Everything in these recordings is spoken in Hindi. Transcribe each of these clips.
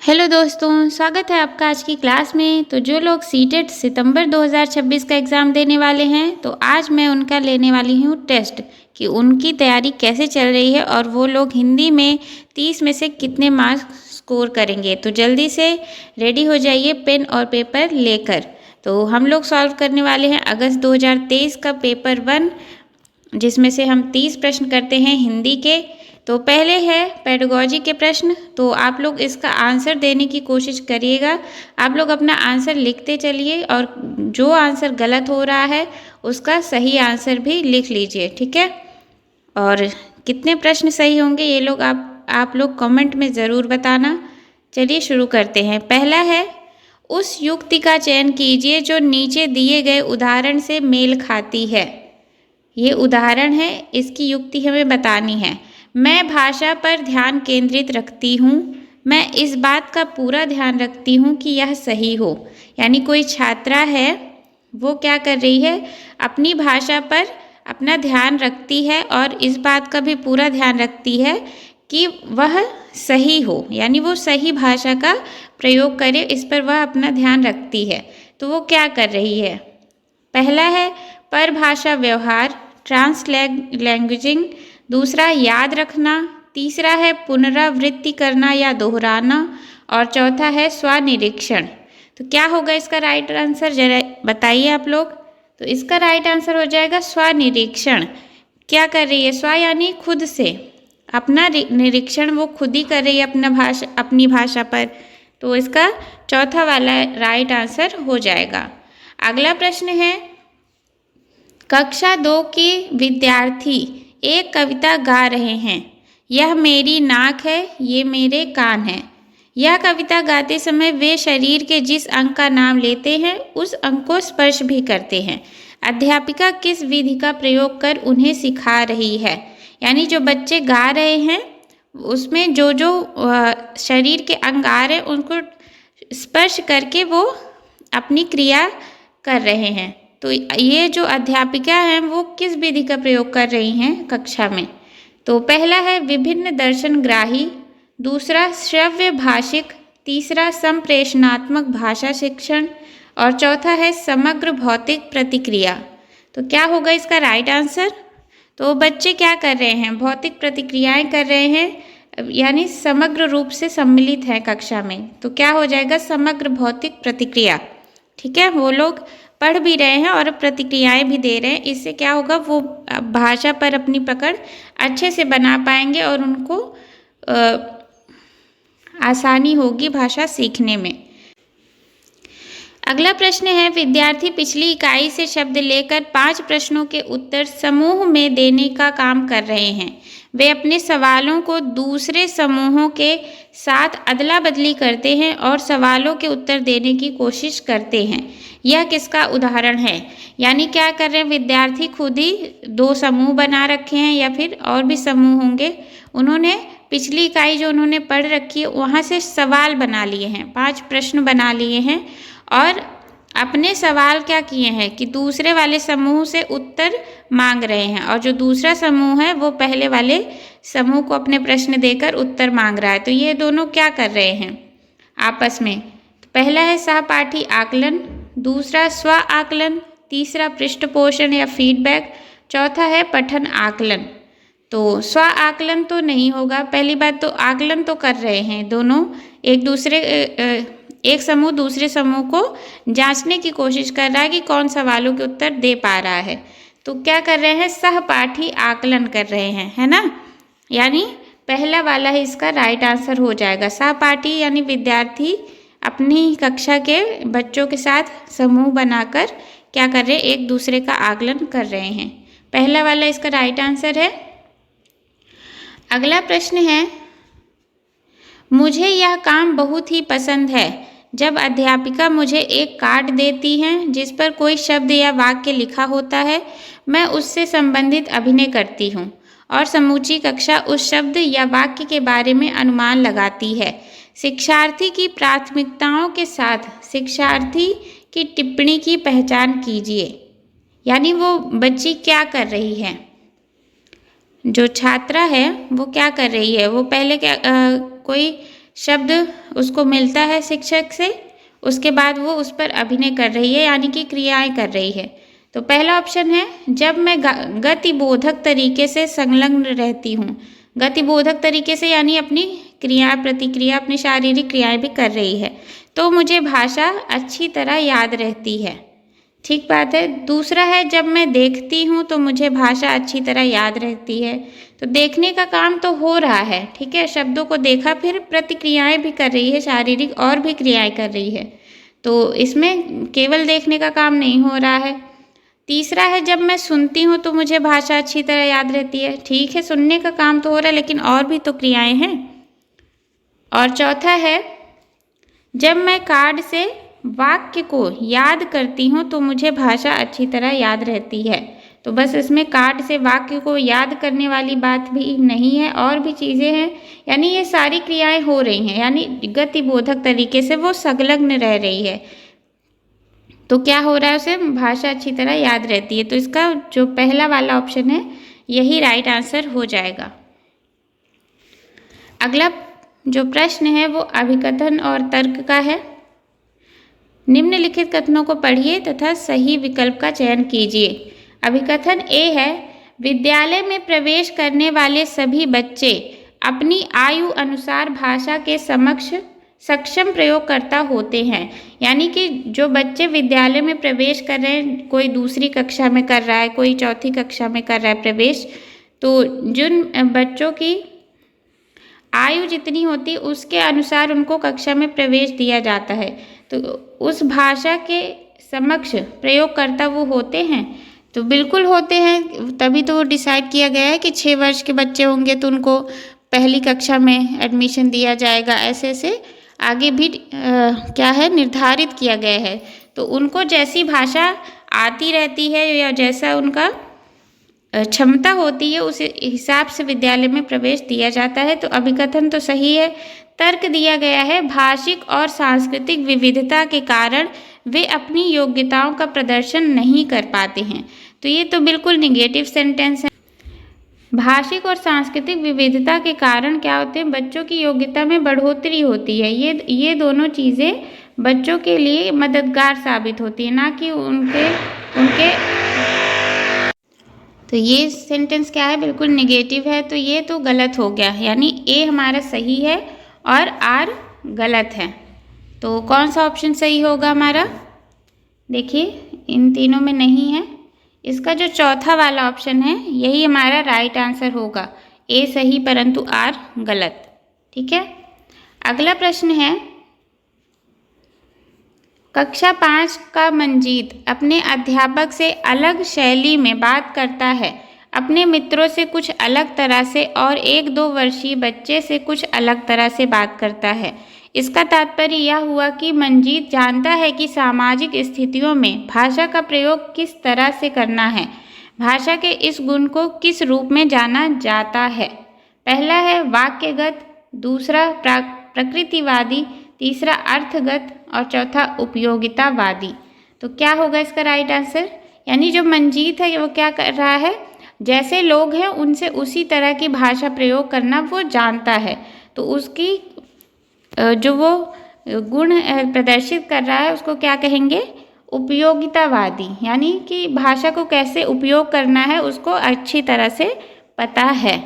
हेलो दोस्तों, स्वागत है आपका आज की क्लास में। तो जो लोग सीटेट सितंबर 2026 का एग्ज़ाम देने वाले हैं, तो आज मैं उनका लेने वाली हूँ टेस्ट कि उनकी तैयारी कैसे चल रही है और वो लोग हिंदी में 30 में से कितने मार्क्स स्कोर करेंगे। तो जल्दी से रेडी हो जाइए पेन और पेपर लेकर। तो हम लोग सॉल्व करने वाले हैं अगस्त 2023 का पेपर 1, जिसमें से हम 30 प्रश्न करते हैं हिंदी के। तो पहले है पेडागोजी के प्रश्न, तो आप लोग इसका आंसर देने की कोशिश करिएगा। आप लोग अपना आंसर लिखते चलिए और जो आंसर गलत हो रहा है उसका सही आंसर भी लिख लीजिए, ठीक है। और कितने प्रश्न सही होंगे ये लोग आप लोग कमेंट में ज़रूर बताना। चलिए शुरू करते हैं। पहला है, उस युक्ति का चयन कीजिए जो नीचे दिए गए उदाहरण से मेल खाती है। ये उदाहरण है, इसकी युक्ति हमें बतानी है। मैं भाषा पर ध्यान केंद्रित रखती हूँ। मैं इस बात का पूरा ध्यान रखती हूँ कि यह सही हो। यानी कोई छात्रा है, वो क्या कर रही है, अपनी भाषा पर अपना ध्यान रखती है और इस बात का भी पूरा ध्यान रखती है कि वह सही हो, यानी वो सही भाषा का प्रयोग करे, इस पर वह अपना ध्यान रखती है। तो वो क्या कर रही है? पहला है परभाषा व्यवहार, ट्रांसलैंग्वेजिंग। दूसरा याद रखना। तीसरा है पुनरावृत्ति करना या दोहराना। और चौथा है स्वनिरीक्षण। तो क्या होगा इसका राइट आंसर, जरा बताइए आप लोग। तो इसका राइट आंसर हो जाएगा स्वनिरीक्षण। क्या कर रही है? स्व यानी खुद से, अपना निरीक्षण वो खुद ही कर रही है अपनी भाषा पर। तो इसका चौथा वाला राइट आंसर हो जाएगा। अगला प्रश्न है, कक्षा 2 के विद्यार्थी एक कविता गा रहे हैं। यह मेरी नाक है, ये मेरे कान हैं। यह कविता गाते समय वे शरीर के जिस अंग का नाम लेते हैं उस अंग को स्पर्श भी करते हैं। अध्यापिका किस विधि का प्रयोग कर उन्हें सिखा रही है? यानी जो बच्चे गा रहे हैं उसमें जो जो शरीर के अंग आ रहे हैं उनको स्पर्श करके वो अपनी क्रिया कर रहे हैं। तो ये जो अध्यापिका हैं वो किस विधि का प्रयोग कर रही हैं कक्षा में? तो पहला है विभिन्न दर्शनग्राही। दूसरा श्रव्य भाषिक। तीसरा संप्रेषणात्मक भाषा शिक्षण। और चौथा है समग्र भौतिक प्रतिक्रिया। तो क्या होगा इसका राइट आंसर? तो बच्चे क्या कर रहे हैं? भौतिक प्रतिक्रियाएं कर रहे हैं, यानी समग्र रूप से सम्मिलित है कक्षा में। तो क्या हो जाएगा? समग्र भौतिक प्रतिक्रिया, ठीक है। वो लोग पढ़ भी रहे हैं और प्रतिक्रियाएं भी दे रहे हैं। इससे क्या होगा, वो भाषा पर अपनी पकड़ अच्छे से बना पाएंगे और उनको आसानी होगी भाषा सीखने में। अगला प्रश्न है, विद्यार्थी पिछली इकाई से शब्द लेकर 5 प्रश्नों के उत्तर समूह में देने का काम कर रहे हैं। वे अपने सवालों को दूसरे समूहों के साथ अदला बदली करते हैं और सवालों के उत्तर देने की कोशिश करते हैं। यह किसका उदाहरण है? यानी क्या कर रहे हैं विद्यार्थी, खुद ही 2 समूह बना रखे हैं या फिर और भी समूह होंगे। उन्होंने पिछली इकाई जो उन्होंने पढ़ रखी है वहाँ से सवाल बना लिए हैं, 5 प्रश्न बना लिए हैं और अपने सवाल क्या किए हैं कि दूसरे वाले समूह से उत्तर मांग रहे हैं, और जो दूसरा समूह है वो पहले वाले समूह को अपने प्रश्न देकर उत्तर मांग रहा है। तो ये दोनों क्या कर रहे हैं आपस में? तो पहला है सहपाठी आकलन। दूसरा स्व आकलन। तीसरा पृष्ठपोषण या फीडबैक। चौथा है पठन आकलन। तो स्व आकलन तो नहीं होगा। पहली बात तो आकलन तो कर रहे हैं दोनों, एक समूह दूसरे समूह को जांचने की कोशिश कर रहा है कि कौन सवालों के उत्तर दे पा रहा है। तो क्या कर रहे हैं? सहपाठी आकलन कर रहे हैं, है ना। यानी पहला वाला ही इसका राइट आंसर हो जाएगा। सहपाठी यानी विद्यार्थी अपनी कक्षा के बच्चों के साथ समूह बनाकर क्या कर रहे हैं? एक दूसरे का आकलन कर रहे हैं। पहला वाला इसका राइट आंसर है। अगला प्रश्न है, मुझे यह काम बहुत ही पसंद है। जब अध्यापिका मुझे एक कार्ड देती हैं जिस पर कोई शब्द या वाक्य लिखा होता है, मैं उससे संबंधित अभिनय करती हूँ और समूची कक्षा उस शब्द या वाक्य के बारे में अनुमान लगाती है। शिक्षार्थी की प्राथमिकताओं के साथ शिक्षार्थी की टिप्पणी की पहचान कीजिए। यानी वो बच्ची क्या कर रही है, जो छात्रा है वो क्या कर रही है? वो पहले कोई शब्द उसको मिलता है शिक्षक से, उसके बाद वो उस पर अभिनय कर रही है, यानी कि क्रियाएं कर रही है। तो पहला ऑप्शन है, जब मैं गतिबोधक तरीके से संलग्न रहती हूँ। गतिबोधक तरीके से यानी अपनी क्रिया प्रतिक्रिया, अपनी शारीरिक क्रियाएं भी कर रही है, तो मुझे भाषा अच्छी तरह याद रहती है। ठीक बात है। दूसरा है, जब मैं देखती हूँ तो मुझे भाषा अच्छी तरह याद रहती है। तो देखने का काम तो हो रहा है, ठीक है, शब्दों को देखा, फिर प्रतिक्रियाएं भी कर रही है, शारीरिक और भी क्रियाएं कर रही है, तो इसमें केवल देखने का काम नहीं हो रहा है। तीसरा है, जब मैं सुनती हूँ तो मुझे भाषा अच्छी तरह याद रहती है। ठीक है, सुनने का काम तो हो रहा है, लेकिन और भी तो क्रियाएं हैं। और चौथा है, जब मैं कार्ड से वाक्य को याद करती हूँ तो मुझे भाषा अच्छी तरह याद रहती है। तो बस इसमें कार्ड से वाक्य को याद करने वाली बात भी नहीं है, और भी चीज़ें हैं, यानी ये सारी क्रियाएं हो रही हैं, यानी गतिबोधक तरीके से वो संलग्न रह रही है। तो क्या हो रहा है, उसे भाषा अच्छी तरह याद रहती है। तो इसका जो पहला वाला ऑप्शन है यही राइट आंसर हो जाएगा। अगला जो प्रश्न है वो अभिकथन और तर्क का है। निम्नलिखित कथनों को पढ़िए तथा सही विकल्प का चयन कीजिए। अभिकथन ए है, विद्यालय में प्रवेश करने वाले सभी बच्चे अपनी आयु अनुसार भाषा के सक्षम प्रयोगकर्ता होते हैं। यानी कि जो बच्चे विद्यालय में प्रवेश कर रहे हैं, कोई दूसरी कक्षा में कर रहा है, कोई चौथी कक्षा में कर रहा है प्रवेश, तो जिन बच्चों की आयु जितनी होती है उसके अनुसार उनको कक्षा में प्रवेश दिया जाता है, तो उस भाषा के समक्ष प्रयोगकर्ता वो होते हैं। तो बिल्कुल होते हैं, तभी तो वो डिसाइड किया गया है कि 6 वर्ष के बच्चे होंगे तो उनको पहली कक्षा में एडमिशन दिया जाएगा। ऐसे ऐसे आगे भी क्या है, निर्धारित किया गया है। तो उनको जैसी भाषा आती रहती है या जैसा उनका क्षमता होती है, उस हिसाब से विद्यालय में प्रवेश दिया जाता है। तो अभिकथन तो सही है। तर्क दिया गया है, भाषिक और सांस्कृतिक विविधता के कारण वे अपनी योग्यताओं का प्रदर्शन नहीं कर पाते हैं। तो ये तो बिल्कुल निगेटिव सेंटेंस है। भाषिक और सांस्कृतिक विविधता के कारण क्या होते हैं, बच्चों की योग्यता में बढ़ोतरी होती है। ये दोनों चीज़ें बच्चों के लिए मददगार साबित होती है, ना कि उनके तो ये सेंटेंस क्या है, बिल्कुल निगेटिव है। तो ये तो गलत हो गया, यानी ए हमारा सही है और आर गलत है। तो कौन सा ऑप्शन सही होगा हमारा, देखिए इन तीनों में नहीं है। इसका जो चौथा वाला ऑप्शन है यही हमारा राइट आंसर होगा। ए सही परंतु आर गलत। ठीक है, अगला प्रश्न है, कक्षा 5 का मंजीत अपने अध्यापक से अलग शैली में बात करता है, अपने मित्रों से कुछ अलग तरह से और 1-2 वर्षीय बच्चे से कुछ अलग तरह से बात करता है। इसका तात्पर्य यह हुआ कि मंजीत जानता है कि सामाजिक स्थितियों में भाषा का प्रयोग किस तरह से करना है। भाषा के इस गुण को किस रूप में जाना जाता है। पहला है वाक्यगत, दूसरा प्रकृतिवादी, तीसरा अर्थगत और चौथा उपयोगितावादी। तो क्या होगा इसका राइट आंसर, यानी जो मंजीत है वो क्या कर रहा है, जैसे लोग हैं उनसे उसी तरह की भाषा प्रयोग करना वो जानता है। तो उसकी जो वो गुण प्रदर्शित कर रहा है उसको क्या कहेंगे, उपयोगितावादी, यानी कि भाषा को कैसे उपयोग करना है उसको अच्छी तरह से पता है।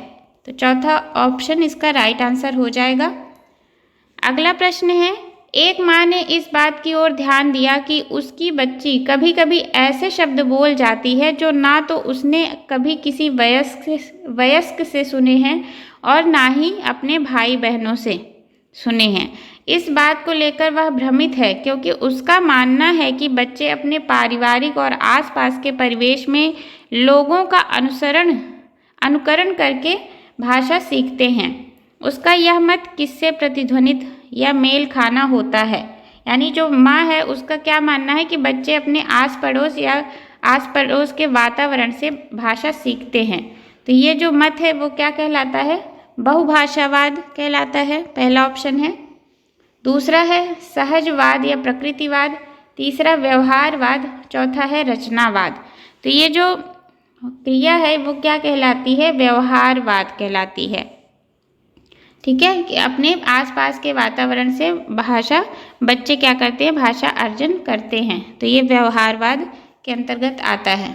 तो चौथा ऑप्शन इसका राइट आंसर हो जाएगा। अगला प्रश्न है, एक माँ ने इस बात की ओर ध्यान दिया कि उसकी बच्ची कभी कभी ऐसे शब्द बोल जाती है जो ना तो उसने कभी किसी वयस्क से सुने हैं और ना ही अपने भाई बहनों से सुने हैं। इस बात को लेकर वह भ्रमित है, क्योंकि उसका मानना है कि बच्चे अपने पारिवारिक और आसपास के परिवेश में लोगों का अनुकरण करके भाषा सीखते हैं। उसका यह मत किससे प्रतिध्वनित या मेल खाना होता है, यानी जो माँ है उसका क्या मानना है कि बच्चे अपने आस पड़ोस या आस पड़ोस के वातावरण से भाषा सीखते हैं। तो ये जो मत है वो क्या कहलाता है, बहुभाषावाद कहलाता है, पहला ऑप्शन है। दूसरा है सहजवाद या प्रकृतिवाद, तीसरा व्यवहारवाद, चौथा है रचनावाद। तो ये जो क्रिया है वो क्या कहलाती है, व्यवहारवाद कहलाती है। ठीक है, कि अपने आसपास के वातावरण से भाषा बच्चे क्या करते हैं, भाषा अर्जन करते हैं। तो ये व्यवहारवाद के अंतर्गत आता है।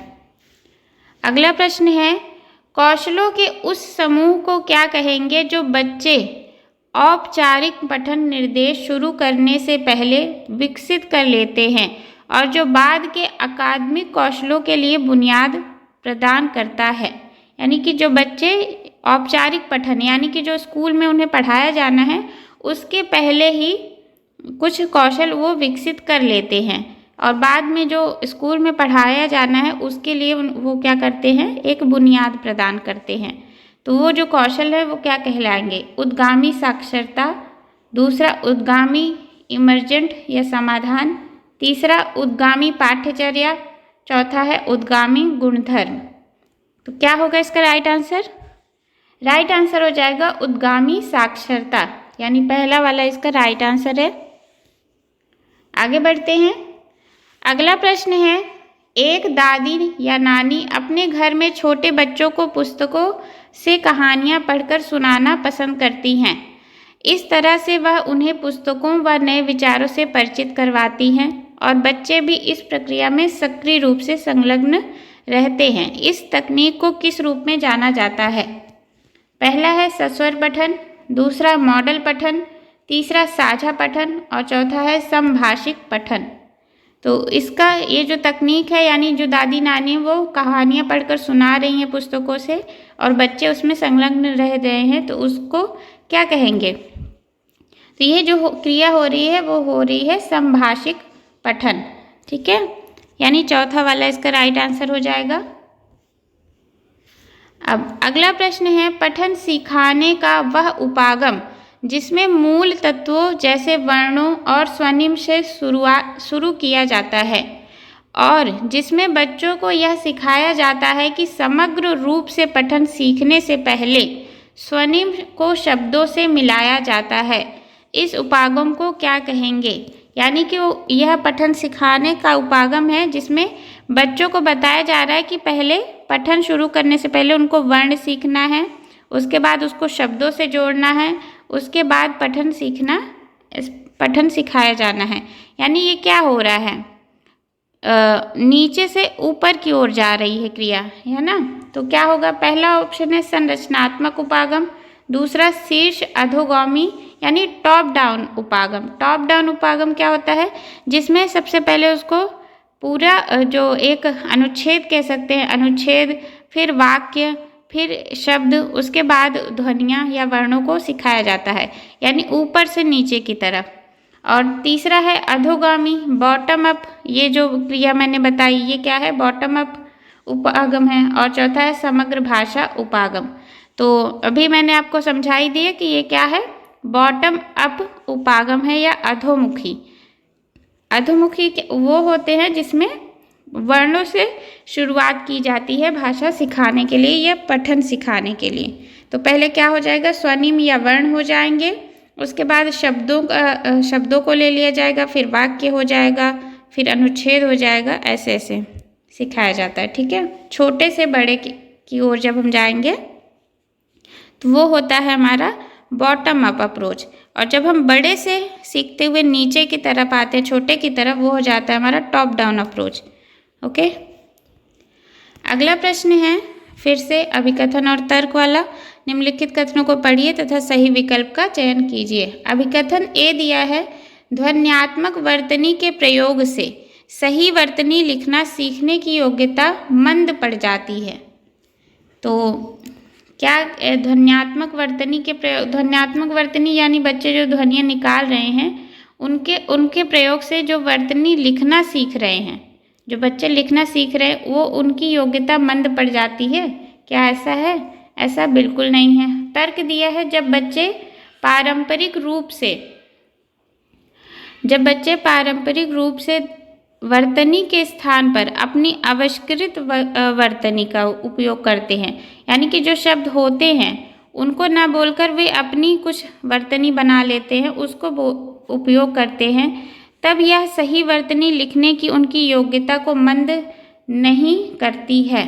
अगला प्रश्न है, कौशलों के उस समूह को क्या कहेंगे जो बच्चे औपचारिक पठन निर्देश शुरू करने से पहले विकसित कर लेते हैं और जो बाद के अकादमिक कौशलों के लिए बुनियाद प्रदान करता है। यानी कि जो बच्चे औपचारिक पठन यानी कि जो स्कूल में उन्हें पढ़ाया जाना है उसके पहले ही कुछ कौशल वो विकसित कर लेते हैं और बाद में जो स्कूल में पढ़ाया जाना है उसके लिए वो क्या करते हैं, एक बुनियाद प्रदान करते हैं। तो वो जो कौशल है वो क्या कहलाएंगे, उद्गामी साक्षरता, दूसरा उद्गामी इमर्जेंट या समाधान, तीसरा उद्गामी पाठ्यचर्या, चौथा है उद्गामी गुणधर्म। तो क्या होगा इसका राइट आंसर? राइट आंसर हो जाएगा उद्गामी साक्षरता, यानी पहला वाला इसका राइट आंसर है। आगे बढ़ते हैं। अगला प्रश्न है, एक दादी या नानी अपने घर में छोटे बच्चों को पुस्तकों से कहानियाँ पढ़कर सुनाना पसंद करती हैं। इस तरह से वह उन्हें पुस्तकों व नए विचारों से परिचित करवाती हैं और बच्चे भी इस प्रक्रिया में सक्रिय रूप से संलग्न रहते हैं। इस तकनीक को किस रूप में जाना जाता है? पहला है सस्वर पठन, दूसरा मॉडल पठन, तीसरा साझा पठन और चौथा है समभाषिक पठन। तो इसका ये जो तकनीक है, यानी जो दादी नानी वो कहानियाँ पढ़कर सुना रही हैं पुस्तकों से और बच्चे उसमें संलग्न रह रहे हैं, तो उसको क्या कहेंगे? तो ये जो क्रिया हो रही है वो हो रही है समभाषिक पठन। ठीक है, यानी चौथा वाला इसका राइट आंसर हो जाएगा। अब अगला प्रश्न है, पठन सिखाने का वह उपागम जिसमें मूल तत्वों जैसे वर्णों और स्वनिम से शुरू किया जाता है और जिसमें बच्चों को यह सिखाया जाता है कि समग्र रूप से पठन सीखने से पहले स्वनिम को शब्दों से मिलाया जाता है, इस उपागम को क्या कहेंगे? यानी कि यह पठन सिखाने का उपागम है जिसमें बच्चों को बताया जा रहा है कि पहले पठन शुरू करने से पहले उनको वर्ण सीखना है, उसके बाद उसको शब्दों से जोड़ना है, उसके बाद पठन सिखाया जाना है। यानी ये क्या हो रहा है, नीचे से ऊपर की ओर जा रही है क्रिया, है ना। तो क्या होगा? पहला ऑप्शन है संरचनात्मक उपागम, दूसरा शीर्ष अधोगामी यानी टॉप डाउन उपागम। टॉप डाउन उपागम क्या होता है? जिसमें सबसे पहले उसको पूरा जो एक अनुच्छेद कह सकते हैं, अनुच्छेद, फिर वाक्य, फिर शब्द, उसके बाद ध्वनियाँ या वर्णों को सिखाया जाता है, यानी ऊपर से नीचे की तरफ। और तीसरा है अधोगामी, बॉटम अप। ये जो क्रिया मैंने बताई ये क्या है? बॉटम अप उपागम है। और चौथा है समग्र भाषा उपागम। तो अभी मैंने आपको समझाई दी है कि ये क्या है, बॉटम अप उपागम है या अधोमुखी। अधोमुखी वो होते हैं जिसमें वर्णों से शुरुआत की जाती है भाषा सिखाने के लिए या पठन सिखाने के लिए। तो पहले क्या हो जाएगा, स्वनिम या वर्ण हो जाएंगे, उसके बाद शब्दों को ले लिया जाएगा, फिर वाक्य हो जाएगा, फिर अनुच्छेद हो जाएगा, ऐसे ऐसे सिखाया जाता है। ठीक है, छोटे से बड़े की ओर जब हम जाएंगे तो वो होता है हमारा बॉटम अप अप्रोच, और जब हम बड़े से सीखते हुए नीचे की तरफ आते हैं, छोटे की तरफ, वो हो जाता है हमारा टॉप डाउन अप्रोच। ओके, अगला प्रश्न है फिर से अभिकथन और तर्क वाला। निम्नलिखित कथनों को पढ़िए तथा सही विकल्प का चयन कीजिए। अभिकथन ए दिया है, ध्वन्यात्मक वर्तनी के प्रयोग से सही वर्तनी लिखना सीखने की योग्यता मंद पड़ जाती है। तो क्या ध्वन्यात्मक वर्तनी के प्रयोग, ध्वन्यात्मक वर्तनी यानी बच्चे जो ध्वनियाँ निकाल रहे हैं उनके प्रयोग से जो वर्तनी लिखना सीख रहे हैं, जो बच्चे लिखना सीख रहे हैं, वो उनकी योग्यता मंद पड़ जाती है। क्या ऐसा है? ऐसा बिल्कुल नहीं है। तर्क दिया है, जब बच्चे पारंपरिक रूप से वर्तनी के स्थान पर अपनी आविष्कृत वर्तनी का उपयोग करते हैं, यानी कि जो शब्द होते हैं उनको ना बोलकर वे अपनी कुछ वर्तनी बना लेते हैं, उसको उपयोग करते हैं, तब यह सही वर्तनी लिखने की उनकी योग्यता को मंद नहीं करती है।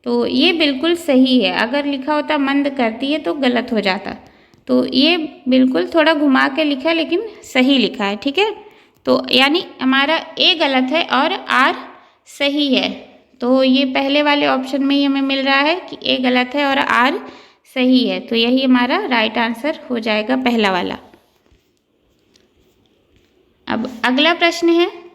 तो ये बिल्कुल सही है। अगर लिखा होता मंद करती है तो गलत हो जाता। तो ये बिल्कुल थोड़ा घुमा के लिखा है लेकिन सही लिखा है, ठीक है। तो यानी हमारा ए गलत है और आर सही है। तो ये पहले वाले ऑप्शन में ही हमें मिल रहा है कि ए गलत है और आर सही है। तो यही हमारा राइट आंसर हो जाएगा, पहला वाला। अब अगला प्रश्न है,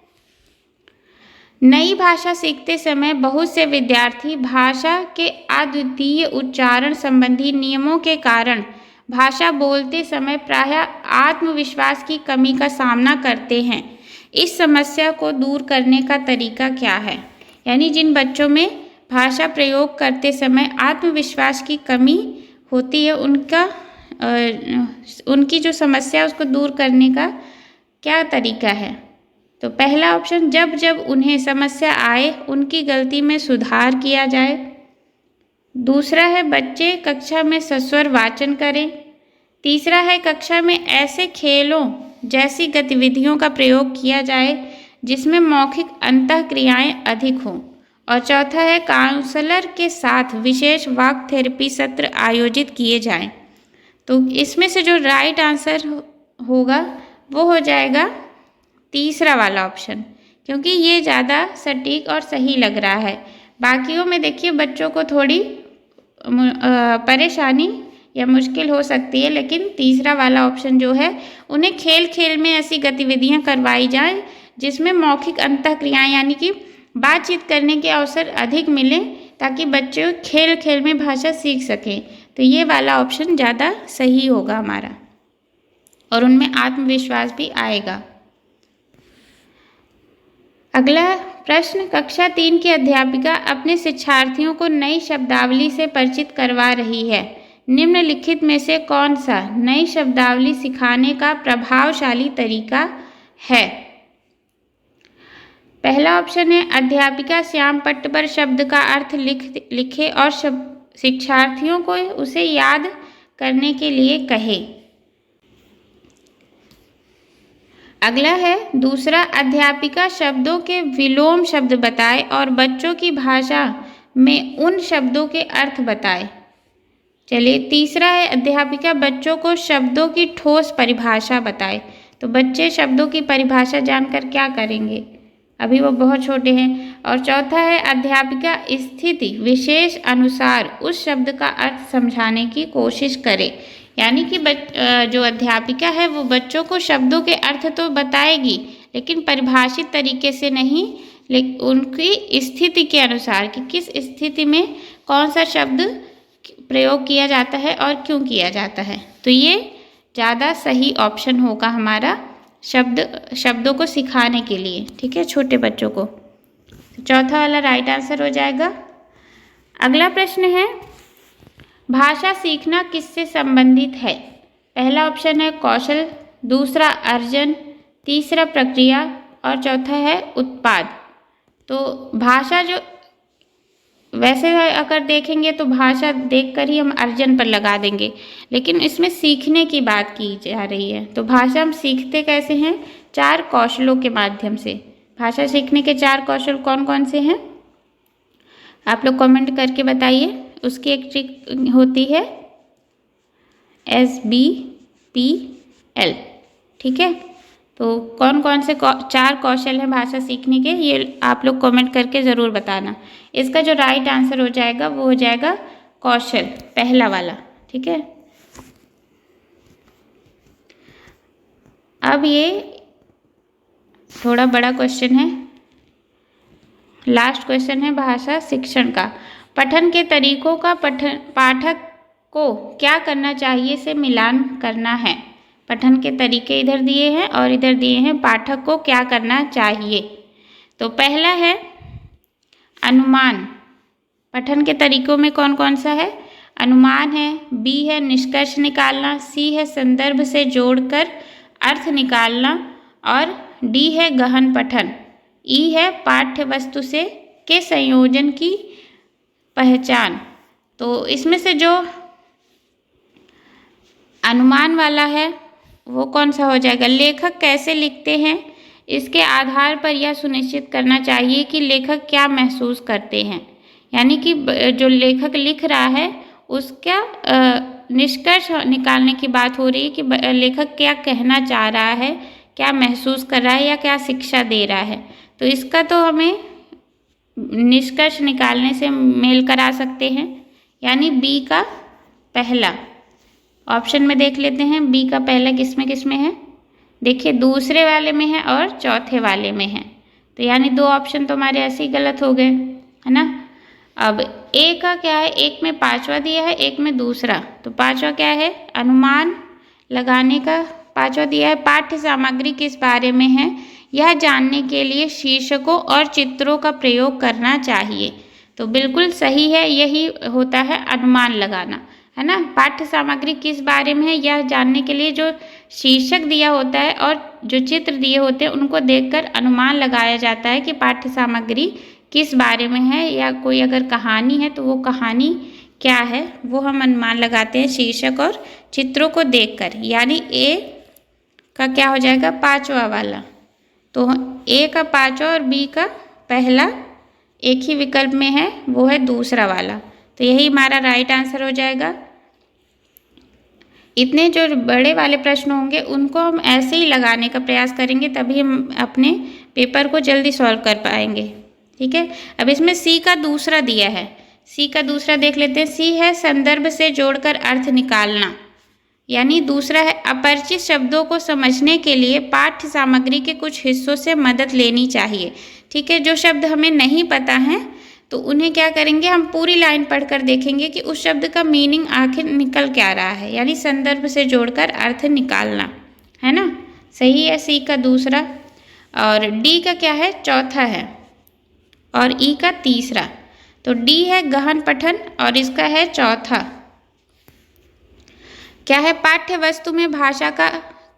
नई भाषा सीखते समय बहुत से विद्यार्थी भाषा के अद्वितीय उच्चारण संबंधी नियमों के कारण भाषा बोलते समय प्रायः आत्मविश्वास की कमी का सामना करते हैं। इस समस्या को दूर करने का तरीका क्या है? यानी जिन बच्चों में भाषा प्रयोग करते समय आत्मविश्वास की कमी होती है, उनकी जो समस्या है उसको दूर करने का क्या तरीका है? तो पहला ऑप्शन, जब जब उन्हें समस्या आए उनकी गलती में सुधार किया जाए। दूसरा है, बच्चे कक्षा में सस्वर वाचन करें। तीसरा है, कक्षा में ऐसे खेलों जैसी गतिविधियों का प्रयोग किया जाए जिसमें मौखिक अंतःक्रियाएं अधिक हों। और चौथा है, काउंसलर के साथ विशेष वाक थेरेपी सत्र आयोजित किए जाएं। तो इसमें से जो राइट आंसर होगा वो हो जाएगा तीसरा वाला ऑप्शन, क्योंकि ये ज़्यादा सटीक और सही लग रहा है। बाकियों में देखिए बच्चों को थोड़ी परेशानी या मुश्किल हो सकती है, लेकिन तीसरा वाला ऑप्शन जो है, उन्हें खेल खेल में ऐसी गतिविधियां करवाई जाएं जिसमें मौखिक अंतःक्रियाएं यानी कि बातचीत करने के अवसर अधिक मिलें, ताकि बच्चे खेल खेल में भाषा सीख सकें। तो ये वाला ऑप्शन ज़्यादा सही होगा हमारा, और उनमें आत्मविश्वास भी आएगा। अगला प्रश्न, कक्षा 3 की अध्यापिका अपने शिक्षार्थियों को नई शब्दावली से परिचित करवा रही है। निम्नलिखित में से कौन सा नई शब्दावली सिखाने का प्रभावशाली तरीका है? पहला ऑप्शन है, अध्यापिका श्याम पट्ट पर शब्द का अर्थ लिखे और शिक्षार्थियों को उसे याद करने के लिए कहे। अगला है, दूसरा, अध्यापिका शब्दों के विलोम शब्द बताए और बच्चों की भाषा में उन शब्दों के अर्थ बताए। चलिए, तीसरा है, अध्यापिका बच्चों को शब्दों की ठोस परिभाषा बताए। तो बच्चे शब्दों की परिभाषा जानकर क्या करेंगे, अभी वो बहुत छोटे हैं। और चौथा है, अध्यापिका स्थिति विशेष अनुसार उस शब्द का अर्थ समझाने की कोशिश करे। यानी कि जो अध्यापिका है वो बच्चों को शब्दों के अर्थ तो बताएगी, लेकिन परिभाषित तरीके से नहीं, लेकिन उनकी स्थिति के अनुसार कि किस स्थिति में कौन सा शब्द प्रयोग किया जाता है और क्यों किया जाता है। तो ये ज़्यादा सही ऑप्शन होगा हमारा शब्दों को सिखाने के लिए, ठीक है, छोटे बच्चों को। तो चौथा वाला राइट आंसर हो जाएगा। अगला प्रश्न है, भाषा सीखना किससे संबंधित है? पहला ऑप्शन है कौशल, दूसरा अर्जन, तीसरा प्रक्रिया और चौथा है उत्पाद। तो भाषा जो वैसे अगर देखेंगे तो भाषा देखकर ही हम अर्जन पर लगा देंगे, लेकिन इसमें सीखने की बात की जा रही है। तो भाषा हम सीखते कैसे हैं? 4 कौशलों के माध्यम से। भाषा सीखने के 4 कौशल कौन कौन से हैं आप लोग कमेंट करके बताइए। उसकी एक ट्रिक होती है SBPL, ठीक है। तो कौन कौन से 4 कौशल हैं भाषा सीखने के, ये आप लोग कमेंट करके ज़रूर बताना। इसका जो राइट आंसर हो जाएगा वो हो जाएगा कौशल, पहला वाला, ठीक है। अब ये थोड़ा बड़ा क्वेश्चन है, लास्ट क्वेश्चन है भाषा शिक्षण का। पठन के तरीकों का पाठक को क्या करना चाहिए से मिलान करना है। पठन के तरीके इधर दिए हैं और इधर दिए हैं पाठक को क्या करना चाहिए। तो पहला है अनुमान। पठन के तरीकों में कौन कौन सा है? अनुमान है, B है निष्कर्ष निकालना, C है संदर्भ से जोड़कर अर्थ निकालना और D है गहन पठन, E है पाठ्य वस्तु से के संयोजन की पहचान। तो इसमें से जो अनुमान वाला है वो कौन सा हो जाएगा? लेखक कैसे लिखते हैं, इसके आधार पर यह सुनिश्चित करना चाहिए कि लेखक क्या महसूस करते हैं। यानी कि जो लेखक लिख रहा है उसका निष्कर्ष निकालने की बात हो रही है कि लेखक क्या कहना चाह रहा है, क्या महसूस कर रहा है या क्या शिक्षा दे रहा है। तो इसका तो हमें निष्कर्ष निकालने से मेल करा सकते हैं, यानी बी का पहला। ऑप्शन में देख लेते हैं बी का पहला किस में है। देखिए दूसरे वाले में है और चौथे वाले में है, तो यानी दो ऑप्शन तो हमारे ऐसे ही गलत हो गए, है ना। अब ए का क्या है, एक में पांचवा दिया है, एक में दूसरा। तो पांचवा क्या है, अनुमान लगाने का पांचवा दिया है। पाठ्य सामग्री किस बारे में है, यह जानने के लिए शीर्षकों और चित्रों का प्रयोग करना चाहिए। तो बिल्कुल सही है, यही होता है अनुमान लगाना, है ना। पाठ्य सामग्री किस बारे में है यह जानने के लिए जो शीर्षक दिया होता है और जो चित्र दिए होते हैं उनको देखकर अनुमान लगाया जाता है कि पाठ्य सामग्री किस बारे में है, या कोई अगर कहानी है तो वो कहानी क्या है, वो हम अनुमान लगाते हैं शीर्षक और चित्रों को देखकर। यानी ए का क्या हो जाएगा, पांचवा वाला। तो ए का पांचवा और बी का पहला एक ही विकल्प में है, वो है दूसरा वाला। तो यही हमारा राइट आंसर हो जाएगा। इतने जो बड़े वाले प्रश्न होंगे उनको हम ऐसे ही लगाने का प्रयास करेंगे, तभी हम अपने पेपर को जल्दी सॉल्व कर पाएंगे। ठीक है, अब इसमें सी का दूसरा दिया है। सी का दूसरा देख लेते हैं। सी है संदर्भ से जोड़कर अर्थ निकालना, यानी दूसरा है अपरिचित शब्दों को समझने के लिए पाठ्य सामग्री के कुछ हिस्सों से मदद लेनी चाहिए। ठीक है, जो शब्द हमें नहीं पता है तो उन्हें क्या करेंगे, हम पूरी लाइन पढ़कर देखेंगे कि उस शब्द का मीनिंग आखिर निकल क्या रहा है, यानी संदर्भ से जोड़कर अर्थ निकालना, है ना। सही है सी का दूसरा। और डी का क्या है, चौथा है, और ई का तीसरा। तो डी है गहन पठन और इसका है चौथा। क्या है, पाठ्य वस्तु में भाषा का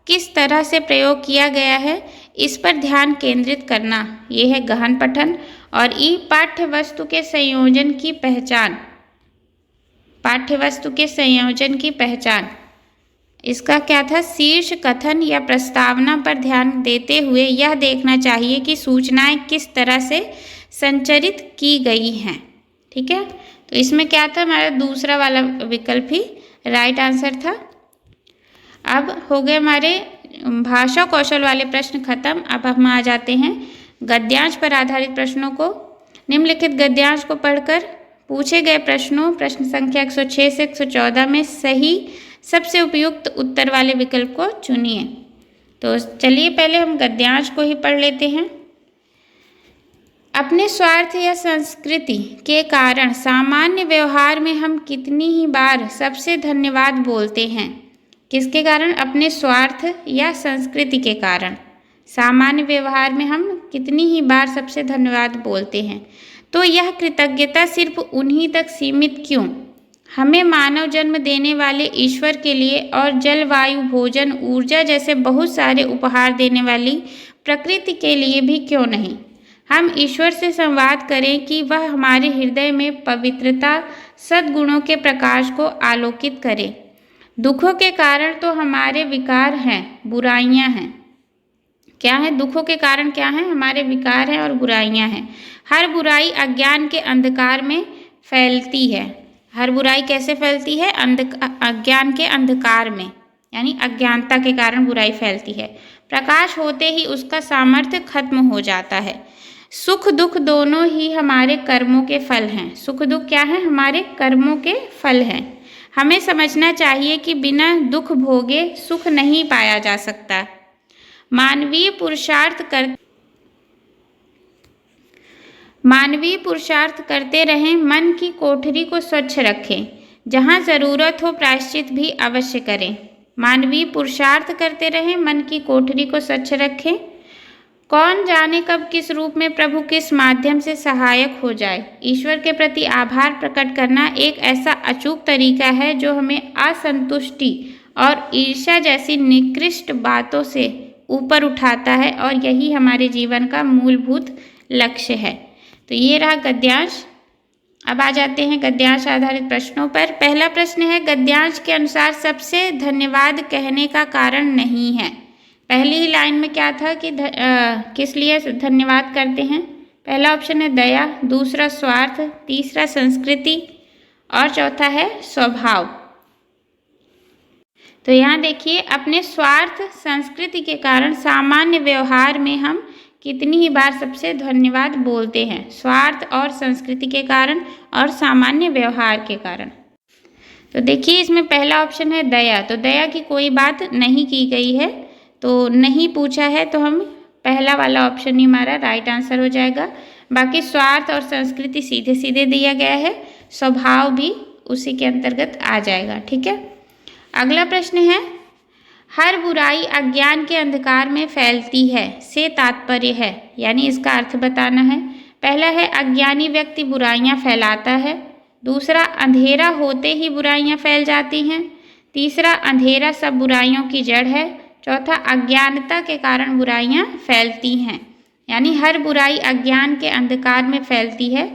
किस तरह से प्रयोग किया गया है इस पर ध्यान केंद्रित करना, ये है गहन पठन। और ई पाठ्य वस्तु के संयोजन की पहचान, पाठ्य वस्तु के संयोजन की पहचान। इसका क्या था, शीर्ष कथन या प्रस्तावना पर ध्यान देते हुए यह देखना चाहिए कि सूचनाएं किस तरह से संचरित की गई हैं। ठीक है, तो इसमें क्या था, हमारा दूसरा वाला विकल्प ही राइट आंसर था। अब हो गए हमारे भाषा कौशल वाले प्रश्न खत्म। अब हम आ जाते हैं गद्यांश पर आधारित प्रश्नों को। निम्नलिखित गद्यांश को पढ़कर पूछे गए प्रश्नों, प्रश्न संख्या 106 से 114 में सही सबसे उपयुक्त उत्तर वाले विकल्प को चुनिए। तो चलिए पहले हम गद्यांश को ही पढ़ लेते हैं। अपने स्वार्थ या संस्कृति के कारण सामान्य व्यवहार में हम कितनी ही बार सबसे धन्यवाद बोलते हैं। किसके कारण, अपने स्वार्थ या संस्कृति के कारण सामान्य व्यवहार में हम कितनी ही बार सबसे धन्यवाद बोलते हैं। तो यह कृतज्ञता सिर्फ उन्हीं तक सीमित क्यों, हमें मानव जन्म देने वाले ईश्वर के लिए और जलवायु, भोजन, ऊर्जा जैसे बहुत सारे उपहार देने वाली प्रकृति के लिए भी क्यों नहीं। हम ईश्वर से संवाद करें कि वह हमारे हृदय में पवित्रता, सद्गुणों के प्रकाश को आलोकित करे। दुखों के कारण तो हमारे विकार हैं, बुराइयां हैं। क्या है, दुखों के कारण क्या है, हमारे विकार हैं और बुराइयां हैं। हर बुराई अज्ञान के अंधकार में फैलती है। हर बुराई कैसे फैलती है, अज्ञान के अंधकार में, यानी अज्ञानता के कारण बुराई फैलती है। प्रकाश होते ही उसका सामर्थ्य खत्म हो जाता है। सुख दुख दोनों ही हमारे कर्मों के फल हैं। सुख दुख क्या है, हमारे कर्मों के फल हैं। हमें समझना चाहिए कि बिना दुख भोगे सुख नहीं पाया जा सकता। मानवीय पुरुषार्थ करते रहें, मन की कोठरी को स्वच्छ रखें, जहाँ ज़रूरत हो प्रायश्चित भी अवश्य करें। मानवीय पुरुषार्थ करते रहें, मन की कोठरी को स्वच्छ रखें। कौन जाने कब किस रूप में प्रभु किस माध्यम से सहायक हो जाए। ईश्वर के प्रति आभार प्रकट करना एक ऐसा अचूक तरीका है जो हमें असंतुष्टि और ईर्ष्या जैसी निकृष्ट बातों से ऊपर उठाता है, और यही हमारे जीवन का मूलभूत लक्ष्य है। तो ये रहा गद्यांश। अब आ जाते हैं गद्यांश आधारित प्रश्नों पर। पहला प्रश्न है, गद्यांश के अनुसार सबसे धन्यवाद कहने का कारण नहीं है। पहली ही लाइन में क्या था कि किस लिए धन्यवाद करते हैं। पहला ऑप्शन है दया, दूसरा स्वार्थ, तीसरा संस्कृति और चौथा है स्वभाव। तो यहाँ देखिए, अपने स्वार्थ संस्कृति के कारण सामान्य व्यवहार में हम कितनी ही बार सबसे धन्यवाद बोलते हैं? स्वार्थ और संस्कृति के कारण और सामान्य व्यवहार के कारण। तो देखिए, इसमें पहला ऑप्शन है दया। तो दया की कोई बात नहीं की गई है, तो नहीं पूछा है, तो हम पहला वाला ऑप्शन ही हमारा राइट आंसर हो जाएगा। बाकी स्वार्थ और संस्कृति सीधे सीधे दिया गया है, स्वभाव भी उसी के अंतर्गत आ जाएगा। ठीक है, अगला प्रश्न है, हर बुराई अज्ञान के अंधकार में फैलती है से तात्पर्य है, यानी इसका अर्थ बताना है। पहला है अज्ञानी व्यक्ति बुराइयां फैलाता है। दूसरा, अंधेरा होते ही बुराइयां फैल जाती हैं। तीसरा, अंधेरा सब बुराइयों की जड़ है। चौथा, अज्ञानता के कारण बुराइयां फैलती हैं, यानी हर बुराई अज्ञान के अंधकार में फैलती है।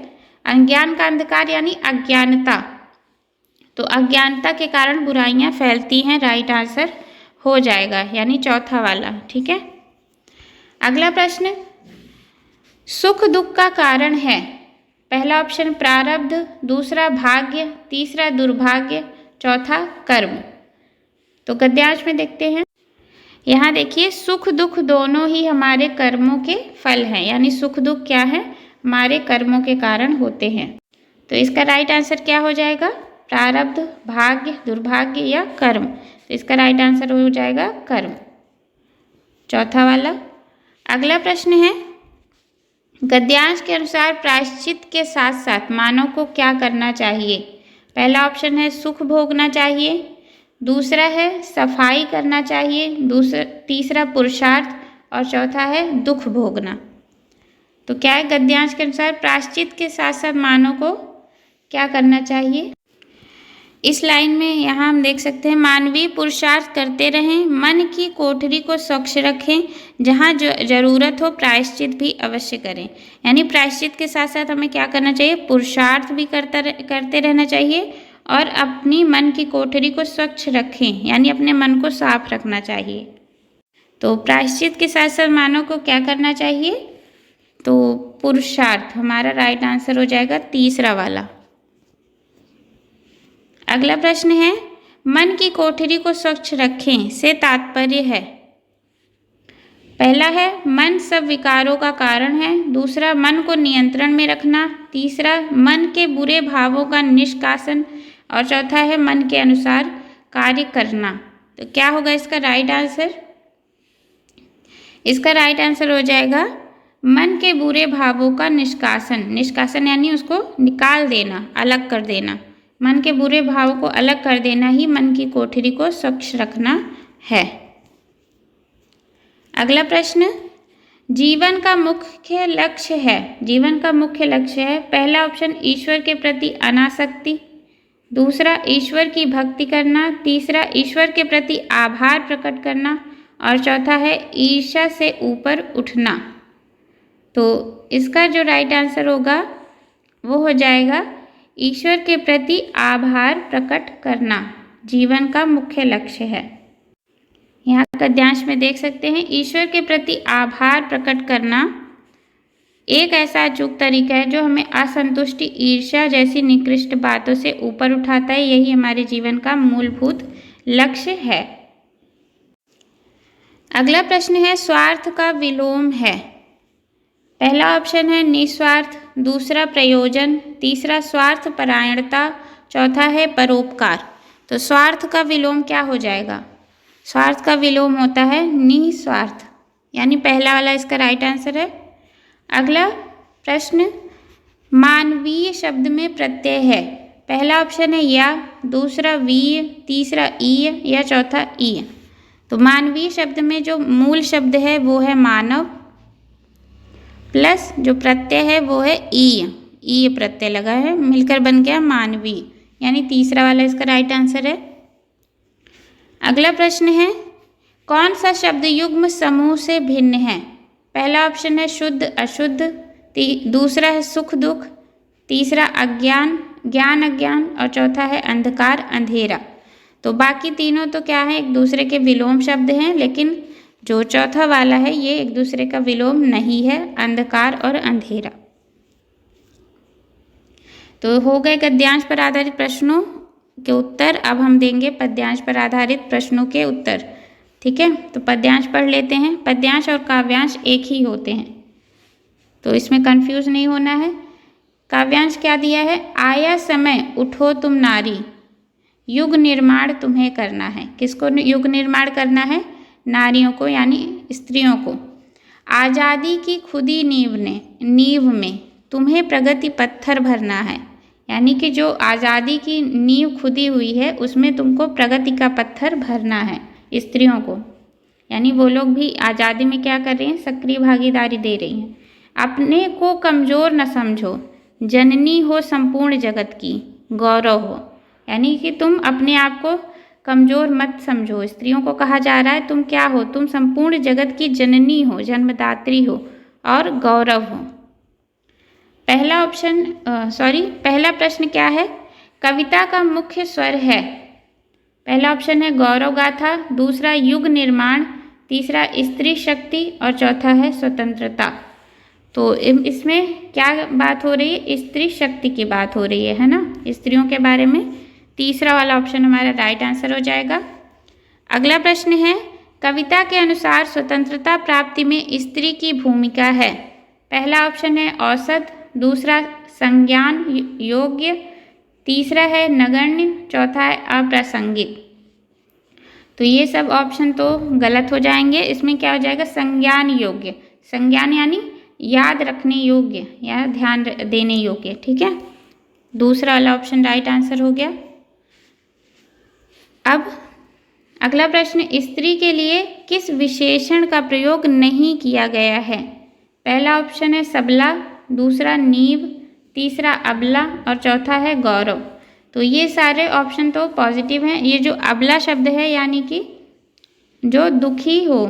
अज्ञान का अंधकार यानी अज्ञानता, तो अज्ञानता के कारण बुराइयां फैलती हैं, राइट आंसर हो जाएगा, यानी चौथा वाला। ठीक है, अगला प्रश्न, सुख दुख का कारण है। पहला ऑप्शन प्रारब्ध, दूसरा भाग्य, तीसरा दुर्भाग्य, चौथा कर्म। तो गद्यांश में देखते हैं, यहाँ देखिए, सुख दुख दोनों ही हमारे कर्मों के फल हैं, यानी सुख दुख क्या है? हमारे कर्मों के कारण होते हैं। तो इसका राइट आंसर क्या हो जाएगा? प्रारब्ध, भाग्य, दुर्भाग्य या कर्म। तो इसका राइट आंसर हो जाएगा कर्म, चौथा वाला। अगला प्रश्न है, गद्यांश के अनुसार प्रायश्चित के साथ साथ मानव को क्या करना चाहिए? पहला ऑप्शन है सुख भोगना चाहिए, दूसरा है सफाई करना चाहिए, तीसरा पुरुषार्थ और चौथा है दुख भोगना। तो क्या है गद्यांश के अनुसार प्रायश्चित के साथ साथ मानव को क्या करना चाहिए? इस लाइन में यहाँ हम देख सकते हैं, मानवीय पुरुषार्थ करते रहें, मन की कोठरी को स्वच्छ रखें, जहाँ जरूरत हो प्रायश्चित भी अवश्य करें। यानी प्रायश्चित के साथ साथ हमें क्या करना चाहिए? पुरुषार्थ भी करते रहना चाहिए और अपनी मन की कोठरी को स्वच्छ रखें, यानी अपने मन को साफ रखना चाहिए। तो प्रायश्चित के साथ साथ मानव को क्या करना चाहिए? तो पुरुषार्थ हमारा राइट आंसर हो जाएगा, तीसरा वाला। अगला प्रश्न है, मन की कोठरी को स्वच्छ रखें से तात्पर्य है। पहला है मन सब विकारों का कारण है, दूसरा मन को नियंत्रण में रखना, तीसरा मन के बुरे भावों का निष्कासन और चौथा है मन के अनुसार कार्य करना। तो क्या होगा इसका राइट आंसर? इसका राइट आंसर हो जाएगा मन के बुरे भावों का निष्कासन। निष्कासन यानी उसको निकाल देना, अलग कर देना। मन के बुरे भावों को अलग कर देना ही मन की कोठरी को स्वच्छ रखना है। अगला प्रश्न, जीवन का मुख्य लक्ष्य है। जीवन का मुख्य लक्ष्य है, पहला ऑप्शन ईश्वर के प्रति अनासक्ति, दूसरा ईश्वर की भक्ति करना, तीसरा ईश्वर के प्रति आभार प्रकट करना और चौथा है ईर्ष्या से ऊपर उठना। तो इसका जो राइट आंसर होगा वो हो जाएगा ईश्वर के प्रति आभार प्रकट करना जीवन का मुख्य लक्ष्य है। यहाँ गद्यांश में देख सकते हैं, ईश्वर के प्रति आभार प्रकट करना एक ऐसा अचूक तरीका है जो हमें असंतुष्टि, ईर्ष्या जैसी निकृष्ट बातों से ऊपर उठाता है। यही हमारे जीवन का मूलभूत लक्ष्य है। अगला प्रश्न है, स्वार्थ का विलोम है। पहला ऑप्शन है निस्वार्थ, दूसरा प्रयोजन, तीसरा स्वार्थ परायणता, चौथा है परोपकार। तो स्वार्थ का विलोम क्या हो जाएगा? स्वार्थ का विलोम होता है निस्वार्थ, यानी पहला वाला इसका राइट आंसर है। अगला प्रश्न, मानवीय शब्द में प्रत्यय है। पहला ऑप्शन है या, दूसरा वीय, तीसरा ईय या चौथा ईय। तो मानवीय शब्द में जो मूल शब्द है वो है मानव, प्लस जो प्रत्यय है वो है ईय, ईय प्रत्यय लगा है, मिलकर बन गया मानवीय, यानी तीसरा वाला इसका राइट आंसर है। अगला प्रश्न है, कौन सा शब्द युग्म समूह से भिन्न है? पहला ऑप्शन है शुद्ध अशुद्ध, दूसरा है सुख दुख, तीसरा अज्ञान ज्ञान अज्ञान और चौथा है अंधकार अंधेरा। तो बाकी तीनों तो क्या है, एक दूसरे के विलोम शब्द हैं, लेकिन जो चौथा वाला है ये एक दूसरे का विलोम नहीं है, अंधकार और अंधेरा। तो हो गए गद्यांश पर आधारित प्रश्नों के उत्तर। अब हम देंगे पद्यांश पर आधारित प्रश्नों के उत्तर। ठीक है, तो पद्यांश पढ़ लेते हैं। पद्यांश और काव्यांश एक ही होते हैं, तो इसमें कंफ्यूज नहीं होना है। काव्यांश क्या दिया है? आया समय उठो तुम नारी, युग निर्माण तुम्हें करना है। किसको युग निर्माण करना है? नारियों को, यानी स्त्रियों को। आज़ादी की खुदी नींव में तुम्हें प्रगति पत्थर भरना है, यानी कि जो आज़ादी की नींव खुदी हुई है उसमें तुमको प्रगति का पत्थर भरना है स्त्रियों को, यानी वो लोग भी आज़ादी में क्या कर रही हैं? सक्रिय भागीदारी दे रही हैं। अपने को कमज़ोर न समझो, जननी हो संपूर्ण जगत की, गौरव हो, यानी कि तुम अपने आप को कमज़ोर मत समझो। स्त्रियों को कहा जा रहा है तुम क्या हो? तुम संपूर्ण जगत की जननी हो, जन्मदात्री हो और गौरव हो। पहला प्रश्न क्या है? कविता का मुख्य स्वर है। पहला ऑप्शन है गौरव गाथा, दूसरा युग निर्माण, तीसरा स्त्री शक्ति और चौथा है स्वतंत्रता। तो इसमें क्या बात हो रही है? स्त्री शक्ति की बात हो रही है ना, स्त्रियों के बारे में। तीसरा वाला ऑप्शन हमारा राइट आंसर हो जाएगा। अगला प्रश्न है, कविता के अनुसार स्वतंत्रता प्राप्ति में स्त्री की भूमिका है। पहला ऑप्शन है औसत, दूसरा संज्ञान योग्य, तीसरा है नगण्य, चौथा है अप्रासंगिक। तो ये सब ऑप्शन तो गलत हो जाएंगे। इसमें क्या हो जाएगा? संज्ञान योग्य। संज्ञान यानी याद रखने योग्य या ध्यान देने योग्य। ठीक है, दूसरा वाला ऑप्शन राइट आंसर हो गया। अब अगला प्रश्न, स्त्री के लिए किस विशेषण का प्रयोग नहीं किया गया है? पहला ऑप्शन है सबला, दूसरा नीव, तीसरा अबला और चौथा है गौरव। तो ये सारे ऑप्शन तो पॉजिटिव हैं। ये जो अबला शब्द है यानी कि जो दुखी हो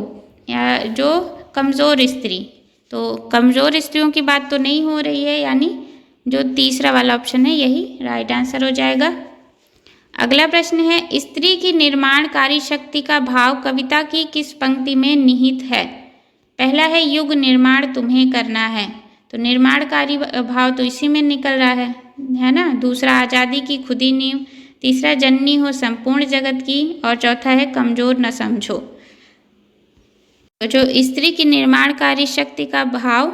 या जो कमज़ोर स्त्री, तो कमज़ोर स्त्रियों की बात तो नहीं हो रही है, यानी जो तीसरा वाला ऑप्शन है यही राइट आंसर हो जाएगा। अगला प्रश्न है, स्त्री की निर्माणकारी शक्ति का भाव कविता की किस पंक्ति में निहित है? पहला है युग निर्माण तुम्हें करना है, तो निर्माणकारी भाव तो इसी में निकल रहा है ना। दूसरा आज़ादी की खुदी नींव, तीसरा जननी हो संपूर्ण जगत की और चौथा है कमज़ोर न समझो। तो जो स्त्री की निर्माणकारी शक्ति का भाव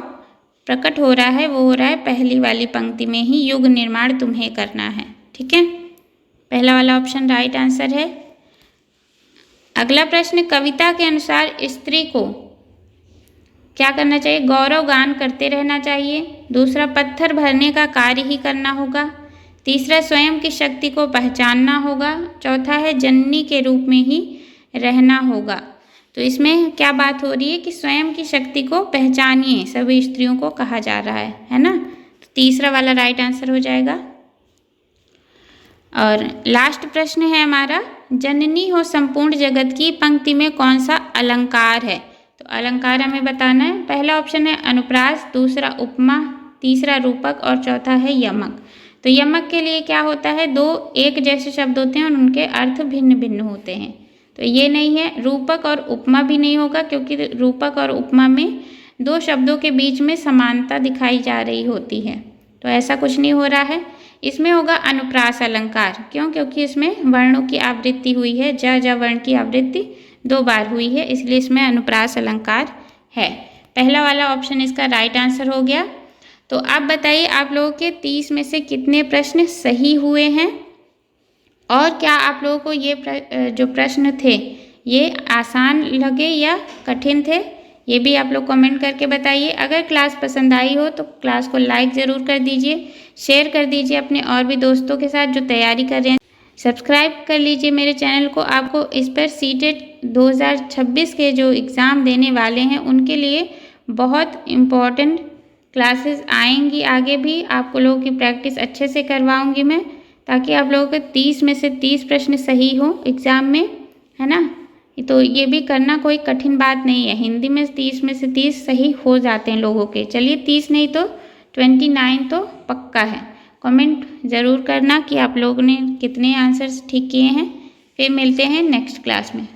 प्रकट हो रहा है वो हो रहा है पहली वाली पंक्ति में ही, युग निर्माण तुम्हें करना है। ठीक है, पहला वाला ऑप्शन राइट आंसर है। अगला प्रश्न, कविता के अनुसार स्त्री को क्या करना चाहिए? गौरव गान करते रहना चाहिए, दूसरा पत्थर भरने का कार्य ही करना होगा, तीसरा स्वयं की शक्ति को पहचानना होगा, चौथा है जननी के रूप में ही रहना होगा। तो इसमें क्या बात हो रही है कि स्वयं की शक्ति को पहचानिए, सभी स्त्रियों को कहा जा रहा है ना। तो तीसरा वाला राइट आंसर हो जाएगा। और लास्ट प्रश्न है हमारा, जननी हो संपूर्ण जगत की पंक्ति में कौन सा अलंकार है? तो अलंकार हमें बताना है। पहला ऑप्शन है अनुप्रास, दूसरा उपमा, तीसरा रूपक और चौथा है यमक। तो यमक के लिए क्या होता है? दो एक जैसे शब्द होते हैं और उनके अर्थ भिन्न भिन्न होते हैं, तो ये नहीं है। रूपक और उपमा भी नहीं होगा, क्योंकि रूपक और उपमा में दो शब्दों के बीच में समानता दिखाई जा रही होती है, तो ऐसा कुछ नहीं हो रहा है। इसमें होगा अनुप्रास अलंकार। क्यों? क्योंकि इसमें वर्णों की आवृत्ति हुई है, ज वर्ण की आवृत्ति 2 बार हुई है, इसलिए इसमें अनुप्रास अलंकार है। पहला वाला ऑप्शन इसका राइट आंसर हो गया। तो आप बताइए, आप लोगों के 30 में से कितने प्रश्न सही हुए हैं, और क्या आप लोगों को ये जो प्रश्न थे ये आसान लगे या कठिन थे, ये भी आप लोग कमेंट करके बताइए। अगर क्लास पसंद आई हो तो क्लास को लाइक ज़रूर कर दीजिए, शेयर कर दीजिए अपने और भी दोस्तों के साथ जो तैयारी कर रहे हैं। सब्सक्राइब कर लीजिए मेरे चैनल को। आपको इस पर सीटेट 2026 के जो एग्ज़ाम देने वाले हैं उनके लिए बहुत इम्पॉर्टेंट क्लासेस आएंगी। आगे भी आपको लोगों की प्रैक्टिस अच्छे से करवाऊंगी मैं, ताकि आप लोगों के 30 में से 30 प्रश्न सही हो एग्ज़ाम में, है ना। तो ये भी करना कोई कठिन बात नहीं है। हिंदी में 30 में से 30 सही हो जाते हैं लोगों के। चलिए 30 नहीं तो 29 तो पक्का है। कमेंट ज़रूर करना कि आप लोगों ने कितने आंसर्स ठीक किए हैं। फिर मिलते हैं नेक्स्ट क्लास में।